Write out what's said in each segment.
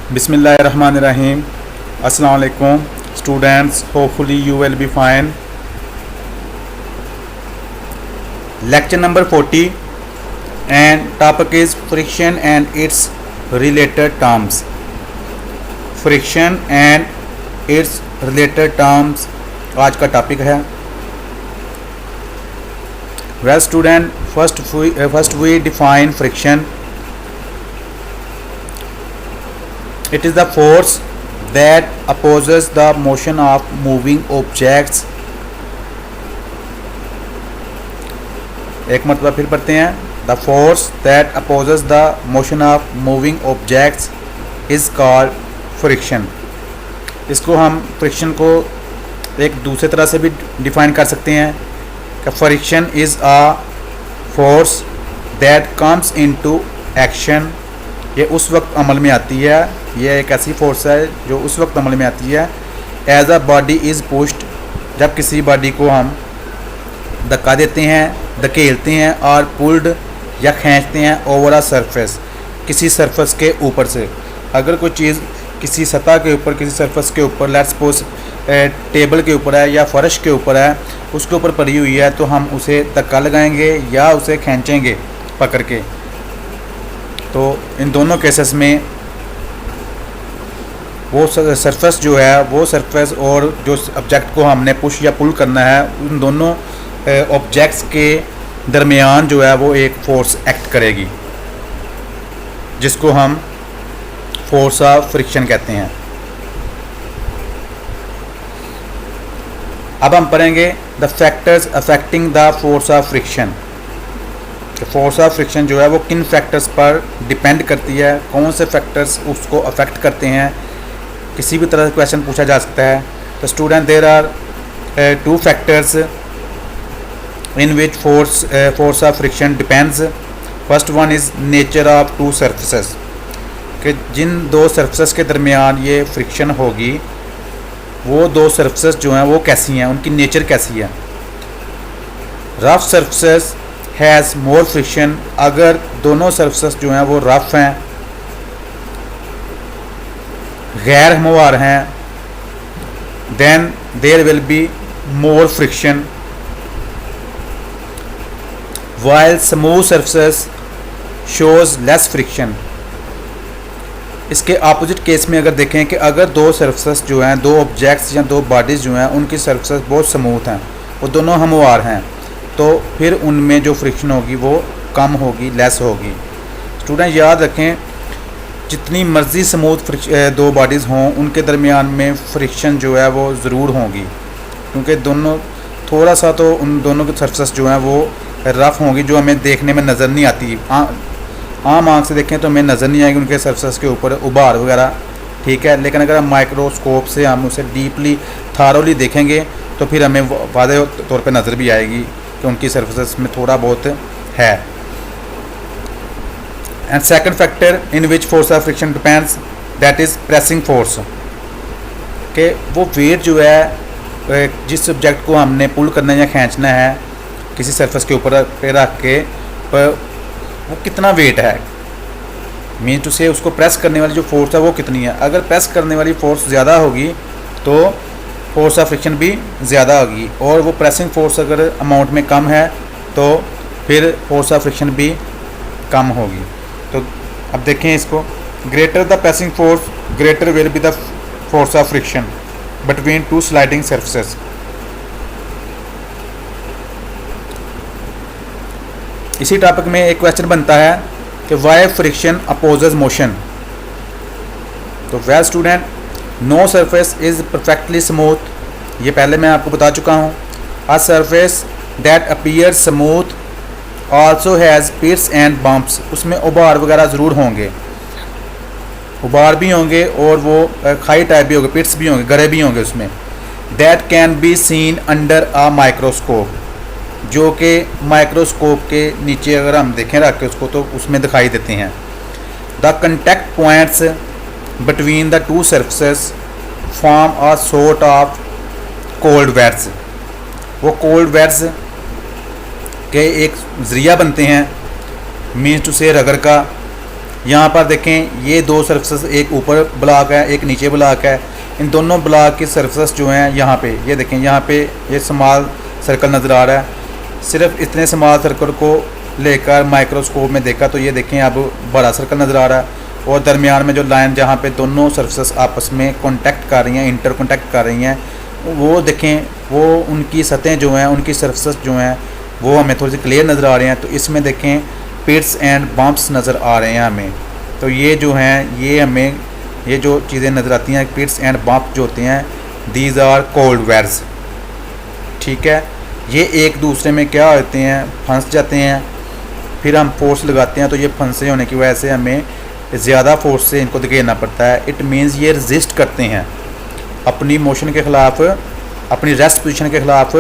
Bismillahirrahmanirrahim. Assalamu alaikum students, hopefully you will be fine. Lecture number 40 and topic is friction and its related terms. Friction and its related terms आज का topic है. Well student, first we define friction. It is the force that opposes the motion of moving objects. एक मतलब फिर पढ़ते हैं. The force that opposes the motion of moving objects is called friction. इसको हम friction को एक दूसरे तरह से भी डिफाइन कर सकते हैं कि friction is a force that comes into action. ये उस वक्त अमल में आती है, ये एक ऐसी फोर्स है जो उस वक्त अमल में आती है as a body is pushed, जब किसी बॉडी को हम धक्का देते हैं, धकेलते हैं और पुल्ड या खींचते हैं ओवर अ सरफेस, किसी सरफेस के ऊपर से. अगर कोई चीज़ किसी सतह के ऊपर, किसी सरफेस के ऊपर, लेट्स सपोज टेबल के ऊपर है या फर्श के ऊपर है, उसके ऊपर पड़ी हुई है, तो हम उसे धक्का लगाएंगे या उसे खींचेंगे पकड़ के. तो इन दोनों केसेस में वो सरफेस जो है, वो सरफेस और जो ऑब्जेक्ट को हमने पुश या पुल करना है, उन दोनों ऑब्जेक्ट्स के दरमियान जो है वो एक फोर्स एक्ट करेगी, जिसको हम फोर्स ऑफ फ्रिक्शन कहते हैं. अब हम पढ़ेंगे the factors affecting the force of friction. Force of friction जो है वो किन फैक्टर्स पर डिपेंड करती है, कौन से फैक्टर्स उसको अफेक्ट करते हैं, किसी भी तरह का क्वेश्चन पूछा जा सकता है. तो student, there are two factors in which force of friction depends. First one is nature of two surfaces, कि जिन दो सरफेसेस के दरमियान ये फ्रिक्शन होगी, वो दो सरफेसेस जो हैं वो कैसी हैं, उनकी नेचर कैसी है. Rough surfaces has more friction, अगर दोनों सरफेसेस जो हैं वो रफ हैं, गैर हमवार हैं, then there will be more friction. While smooth surfaces shows less friction. इसके अपोजिट केस में अगर देखें कि अगर दो सरफेसेस जो हैं, दो ऑब्जेक्ट्स या दो बॉडीज़ जो हैं, उनकी सरफेसेस बहुत स्मूथ हैं, वो दोनों हमवार हैं, तो फिर उनमें जो फ्रिक्शन होगी वो कम होगी, लेस होगी. स्टूडेंट याद रखें, जितनी मर्ज़ी स्मूथ दो बॉडीज़ हों, उनके दरमियान में फ्रिक्शन जो है वो ज़रूर होगी, क्योंकि दोनों थोड़ा सा तो उन दोनों की सरफेस जो हैं वो रफ़ होंगी, जो हमें देखने में नज़र नहीं आती. आम आँख से देखें तो हमें नज़र नहीं आएगी उनके सरफेस के ऊपर उभार वगैरह, ठीक है. लेकिन अगर हम माइक्रोस्कोप से हम उसे डीपली थारोली देखेंगे तो फिर हमें वाज़ेह तौर पर नज़र भी आएगी कि उनकी सरफेस में थोड़ा बहुत है. And second factor in which force of friction depends, that is pressing force, कि वो वेट जो है जिस सब्जेक्ट को हमने पुल करना या खींचना है किसी सरफेस के ऊपर पे रख के, पर वो कितना वेट है, मीन टू से उसको प्रेस करने वाली जो फोर्स है वो कितनी है. अगर प्रेस करने वाली फोर्स ज़्यादा होगी तो फोर्स ऑफ फ्रिक्शन भी ज़्यादा होगी, और वो प्रेसिंग फोर्स अगर अमाउंट में कम है तो फिर फोर्स ऑफ फ्रिक्शन भी कम होगी. तो अब देखें इसको, greater the pressing force greater will be the force of friction between two sliding surfaces. इसी टॉपिक में एक क्वेश्चन बनता है कि वाई फ्रिक्शन अपोजेस मोशन. तो well student, no surface is perfectly smooth, ये पहले मैं आपको बता चुका हूँ. A surface that appear smooth also has pits and bumps, उसमें उभार वगैरह ज़रूर होंगे, उभार भी होंगे और वो खाई टाइप भी होंगे, पिट्स भी होंगे, गरे भी होंगे उसमें. That can be seen under a microscope, जो कि माइक्रोस्कोप के नीचे अगर हम देखें रख के उसको तो उसमें दिखाई देते हैं. The contact points between the two surfaces form a sort of cold welds, वो कोल्ड वेट्स के एक ज़रिया बनते हैं, मीन्स टू से रगड़ का यहाँ पर देखें ये दो सरफेस, एक ऊपर ब्लॉक है एक नीचे ब्लॉक है। इन दोनों ब्लॉक की सरफेस जो हैं यहाँ पे, ये देखें यहाँ पे ये स्मॉल सर्कल नज़र आ रहा है। सिर्फ इतने स्मॉल सर्कल को लेकर माइक्रोस्कोप में देखा तो ये देखें अब बड़ा सर्कल नज़र आ रहा है, और दरमियान में जो लाइन जहाँ पे दोनों सरफेस आपस में कांटेक्ट कर रही हैं, इंटर कांटेक्ट कर रही हैं, वो देखें वो उनकी सतहें जो हैं, उनकी सरफेस जो हैं वो हमें थोड़ी सी क्लियर नज़र आ रहे हैं। तो इसमें देखें पिट्स एंड बम्प्स नज़र आ रहे हैं हमें। तो ये जो हैं ये हमें ये जो चीज़ें नज़र आती हैं पिट्स एंड बम्प जो होते हैं, दीज आर कोल्ड वेयर्स। ठीक है, ये एक दूसरे में क्या होते हैं, फंस जाते हैं, फिर हम फोर्स लगाते हैं तो ये फंसे होने की वजह से हमें ज़्यादा फोर्स से इनको धकेलना पड़ता है। इट मीन्स ये रजिस्ट करते हैं अपनी मोशन के ख़िलाफ़, अपनी रेस्ट पोजीशन के ख़िलाफ़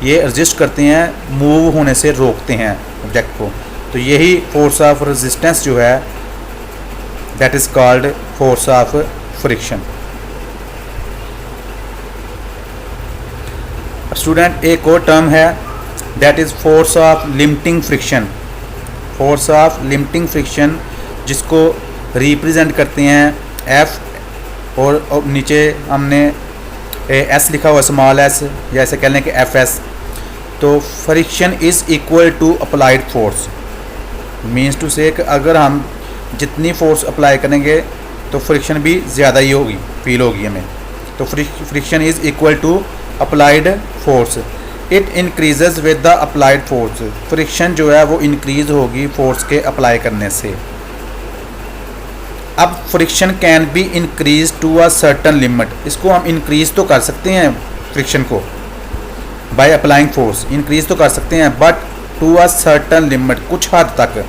ये रजिस्ट करते हैं, मूव होने से रोकते हैं ऑब्जेक्ट को। तो यही फोर्स ऑफ रेजिस्टेंस जो है that is called force of friction. Student एक और टर्म है that is force of limiting friction. Force of limiting friction जिसको रिप्रेजेंट करते हैं एफ और नीचे हमने एस लिखा हुआ स्मॉल एस, या ऐसे कह लें कि एफ एस। तो friction is equal to applied force, means to say कि अगर हम जितनी फोर्स अप्लाई करेंगे तो फ्रिक्शन भी ज़्यादा ही होगी, फील होगी हमें। तो friction is equal to applied force. It increases with the applied force. Friction जो है वो इंक्रीज होगी फोर्स के अप्लाई करने से। अब friction can be increase to a certain limit. इसको हम इंक्रीज तो कर सकते हैं फ्रिक्शन को बाय अप्लाइंग फोर्स, इंक्रीज तो कर सकते हैं, but to a certain limit, कुछ हद तक।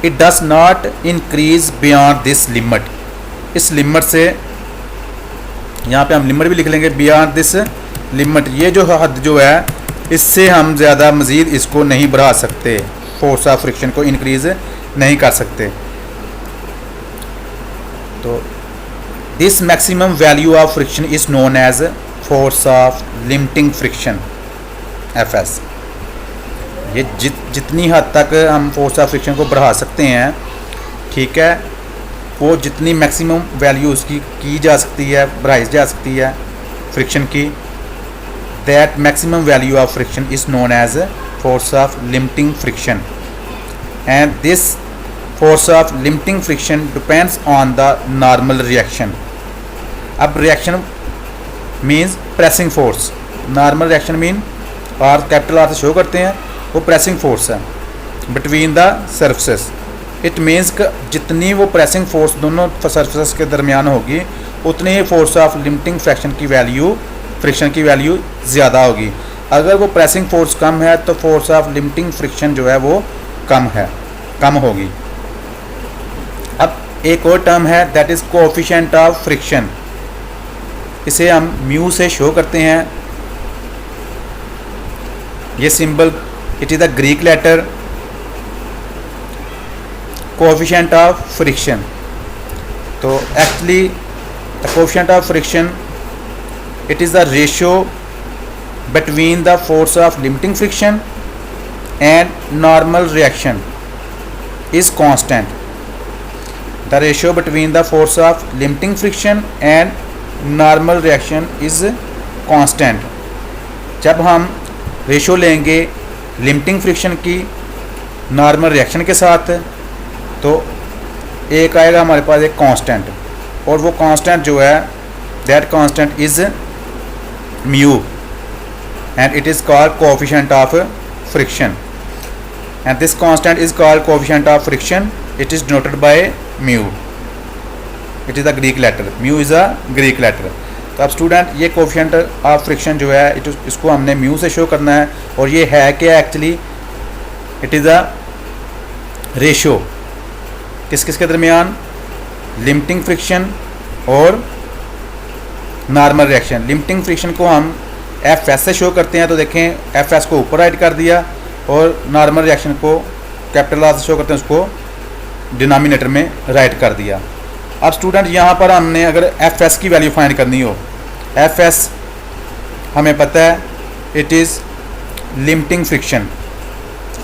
It does not increase beyond this limit. इस लिमिट से, यहाँ पे हम लिमिट भी लिख लेंगे, बियॉन्ड दिस लिमिट, ये जो हद जो है इससे हम ज़्यादा मज़ीद इसको नहीं बढ़ा सकते, फोर्स ऑफ फ्रिक्शन को इंक्रीज नहीं कर सकते। तो this maximum value of friction is known as force of limiting friction, F S. ये जितनी हद तक हम फोर्स ऑफ फ्रिक्शन को बढ़ा सकते हैं, ठीक है, वो जितनी मैक्सिमम वैल्यू उसकी की जा सकती है, बढ़ाई जा सकती है फ्रिक्शन की, that maximum value of friction is known as force of limiting friction. And this force of limiting friction depends on the normal reaction. अब reaction means pressing force, normal reaction mean और capital R से show करते हैं, वो pressing force है between the surfaces. It means कि जितनी वो प्रेसिंग फोर्स दोनों सर्फेसेस के दरमियान होगी उतनी ही फोर्स ऑफ लिमिटिंग फ्रिक्शन की वैल्यू, फ्रिक्शन की वैल्यू ज़्यादा होगी। अगर वो प्रेसिंग फोर्स कम है तो फोर्स ऑफ लिमिटिंग फ्रिक्शन जो है वो कम होगी। अब एक और टर्म है that is coefficient of friction. इसे हम म्यू से शो करते हैं। ये symbol it is the Greek letter coefficient of friction. तो actually the coefficient of friction it is the ratio between the force of limiting friction and normal reaction is constant. The ratio between the force of limiting friction and normal reaction is constant। जब हम ratio लेंगे limiting friction की normal reaction के साथ तो एक आएगा हमारे पास एक कांस्टेंट, और वो कांस्टेंट जो है that constant is mu and it is called coefficient of friction. And this constant is called coefficient of friction. It is denoted by mu. It is the Greek letter, mu is a Greek letter. तो अब student ये coefficient of friction जो है इसको हमने mu से show करना है, और ये है क्या actually, it is a ratio किस के दरमियान, लिमिटिंग फ्रिक्शन और नॉर्मल रिएक्शन। लिमिटिंग फ्रिक्शन को हम एफ एस से शो करते हैं, तो देखें एफ एस को ऊपर राइट कर दिया, और नॉर्मल रिएक्शन को कैपिटल आर से शो करते हैं, उसको डिनोमिनेटर में राइट कर दिया। अब स्टूडेंट यहाँ पर हमने अगर एफ एस की वैल्यू फाइंड करनी हो, एफ एस हमें पता है it is limiting friction,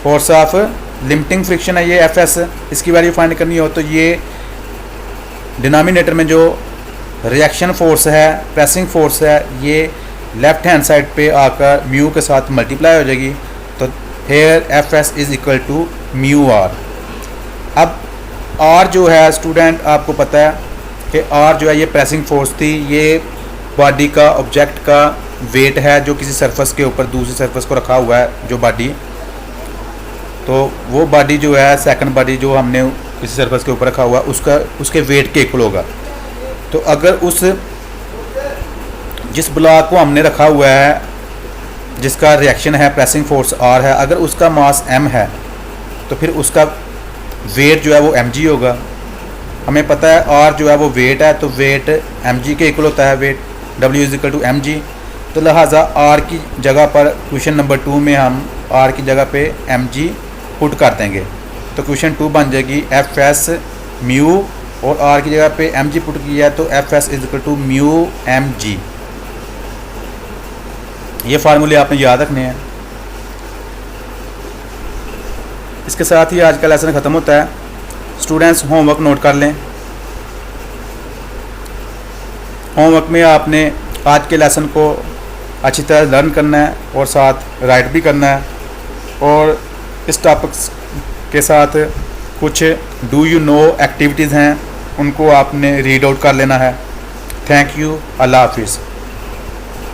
force of limiting friction है ये एफ एस, इसकी वैल्यू फाइंड करनी हो तो ये डिनोमिनेटर में जो रिएक्शन फोर्स है, प्रेसिंग फोर्स है, ये लेफ्ट हैंड साइड पे आकर म्यू के साथ मल्टीप्लाई हो जाएगी। तो here F S is equal to mu R. अब आर जो है स्टूडेंट आपको पता है कि आर जो है ये प्रेसिंग फोर्स थी, ये बॉडी का ऑब्जेक्ट का वेट है जो किसी सरफेस के ऊपर दूसरी सरफेस को रखा हुआ है जो बॉडी, तो वो बॉडी जो है सेकंड बॉडी जो हमने किसी सरफेस के ऊपर रखा हुआ उसका उसके वेट के इक्वल होगा। तो अगर उस जिस ब्लॉक को हमने रखा हुआ है जिसका रिएक्शन है प्रेसिंग फोर्स आर है, अगर उसका मास एम है तो फिर उसका वेट जो है वो एम जी होगा। हमें पता है आर जो है वो वेट है, तो वेट एम जी के इक्वल होता है, weight W is equal to M G. तो लिहाजा आर की जगह पर क्वेश्चन नंबर 2 में हम आर की जगह पे एम जी पुट कर देंगे। तो क्वेश्चन 2 बन जाएगी एफ एस म्यू, और आर की जगह पे एम जी पुट किया है तो F S is equal to mu M G. ये फार्मूले आपने याद रखने हैं। इसके साथ ही आज का लेसन ख़त्म होता है। स्टूडेंट्स होमवर्क नोट कर लें। होमवर्क में आपने आज के लेसन को अच्छी तरह लर्न करना है और साथ राइट भी करना है, और इस टॉपिक्स के साथ कुछ डू यू नो एक्टिविटीज़ हैं उनको आपने रीड आउट कर लेना है। थैंक यू, अल्लाह हाफिज़।